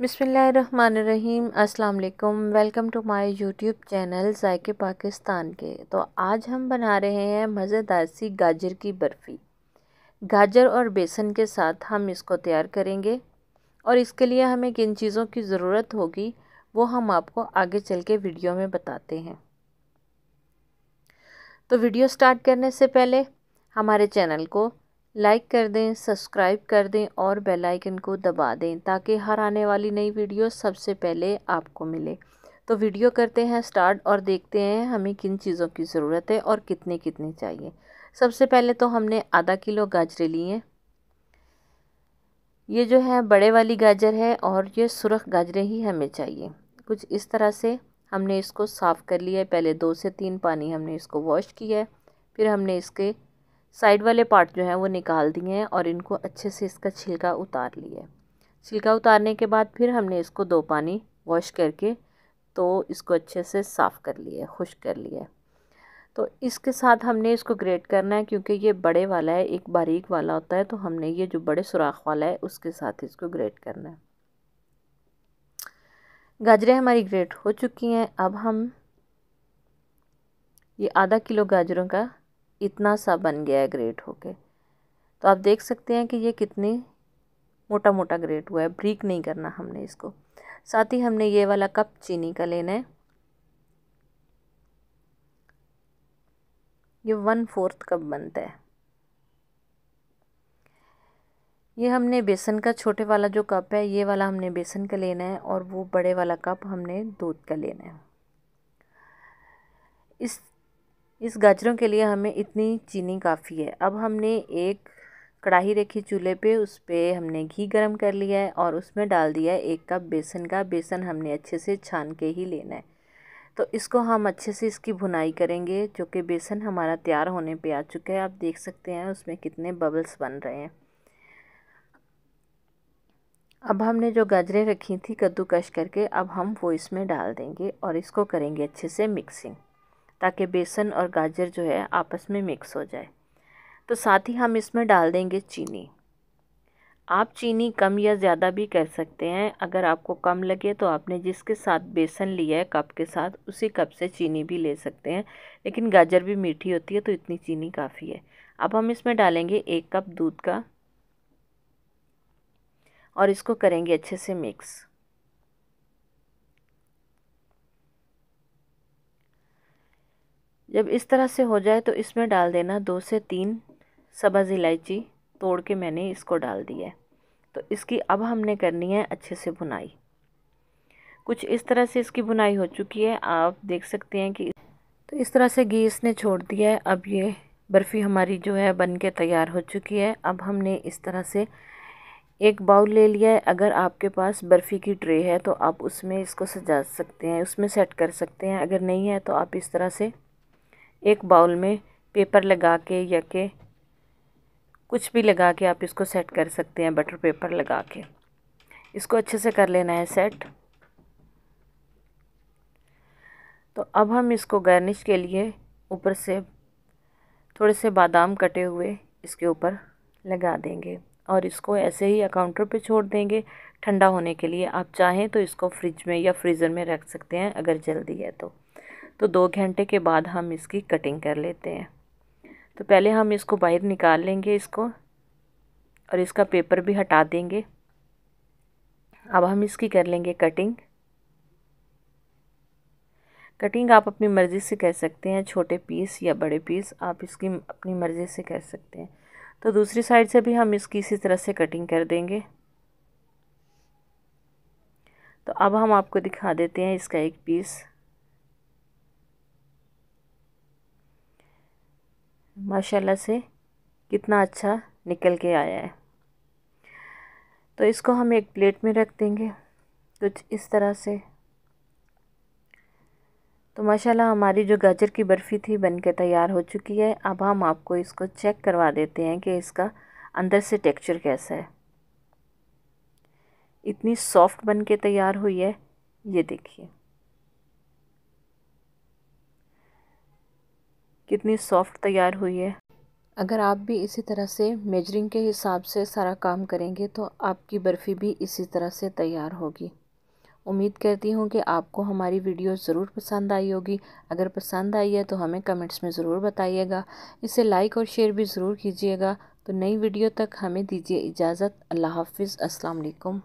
बिस्मिल्लाहिर्रहमानिर्रहीम। अस्सलाम वालेकुम। Welcome to my YouTube channel जायके पाकिस्तान के। तो आज हम बना रहे हैं मज़ेदार सी गाजर की बर्फ़ी। गाजर और बेसन के साथ हम इसको तैयार करेंगे और इसके लिए हमें किन चीज़ों की ज़रूरत होगी वो हम आपको आगे चल के वीडियो में बताते हैं। तो वीडियो स्टार्ट करने से पहले हमारे चैनल को लाइक कर दें, सब्सक्राइब कर दें और बेल आइकन को दबा दें ताकि हर आने वाली नई वीडियो सबसे पहले आपको मिले। तो वीडियो करते हैं स्टार्ट और देखते हैं हमें किन चीज़ों की ज़रूरत है और कितनी कितनी चाहिए। सबसे पहले तो हमने आधा किलो गाजरें ली हैं। ये जो है बड़े वाली गाजर है और ये सुरख गाजरें ही हमें चाहिए। कुछ इस तरह से हमने इसको साफ़ कर लिया है। पहले 2 से 3 पानी हमने इसको वॉश किया है। फिर हमने इसके साइड वाले पार्ट जो है वो निकाल दिए हैं और इनको अच्छे से इसका छिलका उतार लिया है। छिलका उतारने के बाद फिर हमने इसको 2 पानी वॉश करके तो इसको अच्छे से साफ़ कर लिया है, खुश्क कर लिया है। तो इसके साथ हमने इसको ग्रेट करना है क्योंकि ये बड़े वाला है, एक बारीक वाला होता है, तो हमने ये जो बड़े सुराख वाला है उसके साथ इसको ग्रेट करना है। गाजरें हमारी ग्रेट हो चुकी हैं। अब हम ये आधा किलो गाजरों का इतना सा बन गया है ग्रेट होके। तो आप देख सकते हैं कि ये कितनी मोटा मोटा ग्रेट हुआ है। ब्रीक नहीं करना हमने इसको। साथ ही हमने ये वाला कप चीनी का लेना है। ये 1/4 कप बनता है। ये हमने बेसन का छोटे वाला जो कप है ये वाला हमने बेसन का लेना है और वो बड़े वाला कप हमने दूध का लेना है। इस गाजरों के लिए हमें इतनी चीनी काफ़ी है। अब हमने एक कढ़ाई रखी चूल्हे पे, उस पर हमने घी गरम कर लिया है और उसमें डाल दिया है 1 कप बेसन का। बेसन हमने अच्छे से छान के ही लेना है। तो इसको हम अच्छे से इसकी भुनाई करेंगे। जो कि बेसन हमारा तैयार होने पे आ चुका है। आप देख सकते हैं उसमें कितने बबल्स बन रहे हैं। अब हमने जो गाजरें रखी थी कद्दूकश करके, अब हम वो इसमें डाल देंगे और इसको करेंगे अच्छे से मिक्सिंग ताकि बेसन और गाजर जो है आपस में मिक्स हो जाए। तो साथ ही हम इसमें डाल देंगे चीनी। आप चीनी कम या ज़्यादा भी कर सकते हैं। अगर आपको कम लगे तो आपने जिसके साथ बेसन लिया है कप के साथ उसी कप से चीनी भी ले सकते हैं, लेकिन गाजर भी मीठी होती है तो इतनी चीनी काफ़ी है। अब हम इसमें डालेंगे 1 कप दूध का और इसको करेंगे अच्छे से मिक्स। जब इस तरह से हो जाए तो इसमें डाल देना 2 से 3 सब्ज़ इलायची तोड़ के मैंने इसको डाल दिया है। तो इसकी अब हमने करनी है अच्छे से भुनाई। कुछ इस तरह से इसकी भुनाई हो चुकी है। आप देख सकते हैं कि तो इस तरह से घी इसने छोड़ दिया है। अब ये बर्फ़ी हमारी जो है बन के तैयार हो चुकी है। अब हमने इस तरह से एक बाउल ले लिया है। अगर आपके पास बर्फ़ी की ट्रे है तो आप उसमें इसको सजा सकते हैं, उसमें सेट कर सकते हैं। अगर नहीं है तो आप इस तरह से एक बाउल में पेपर लगा के या के कुछ भी लगा के आप इसको सेट कर सकते हैं। बटर पेपर लगा के इसको अच्छे से कर लेना है सेट। तो अब हम इसको गार्निश के लिए ऊपर से थोड़े से बादाम कटे हुए इसके ऊपर लगा देंगे और इसको ऐसे ही काउंटर पे छोड़ देंगे ठंडा होने के लिए। आप चाहें तो इसको फ्रिज में या फ्रीज़र में रख सकते हैं अगर जल्दी है तो 2 घंटे के बाद हम इसकी कटिंग कर लेते हैं। तो पहले हम इसको बाहर निकाल लेंगे इसको और इसका पेपर भी हटा देंगे। अब हम इसकी कर लेंगे कटिंग। कटिंग आप अपनी मर्ज़ी से कर सकते हैं, छोटे पीस या बड़े पीस आप इसकी अपनी मर्ज़ी से कर सकते हैं। तो दूसरी साइड से भी हम इसकी इसी तरह से कटिंग कर देंगे। तो अब हम आपको दिखा देते हैं इसका एक पीस। माशाल्लाह से कितना अच्छा निकल के आया है। तो इसको हम एक प्लेट में रख देंगे कुछ इस तरह से। तो माशाल्लाह हमारी जो गाजर की बर्फ़ी थी बनके तैयार हो चुकी है। अब हम आपको इसको चेक करवा देते हैं कि इसका अंदर से टेक्सचर कैसा है। इतनी सॉफ्ट बनके तैयार हुई है, ये देखिए कितनी सॉफ्ट तैयार हुई है। अगर आप भी इसी तरह से मेजरिंग के हिसाब से सारा काम करेंगे तो आपकी बर्फ़ी भी इसी तरह से तैयार होगी। उम्मीद करती हूँ कि आपको हमारी वीडियो ज़रूर पसंद आई होगी। अगर पसंद आई है तो हमें कमेंट्स में ज़रूर बताइएगा। इसे लाइक और शेयर भी ज़रूर कीजिएगा। तो नई वीडियो तक हमें दीजिए इजाज़त। अल्लाह हाफ़िज़। अस्सलाम वालेकुम।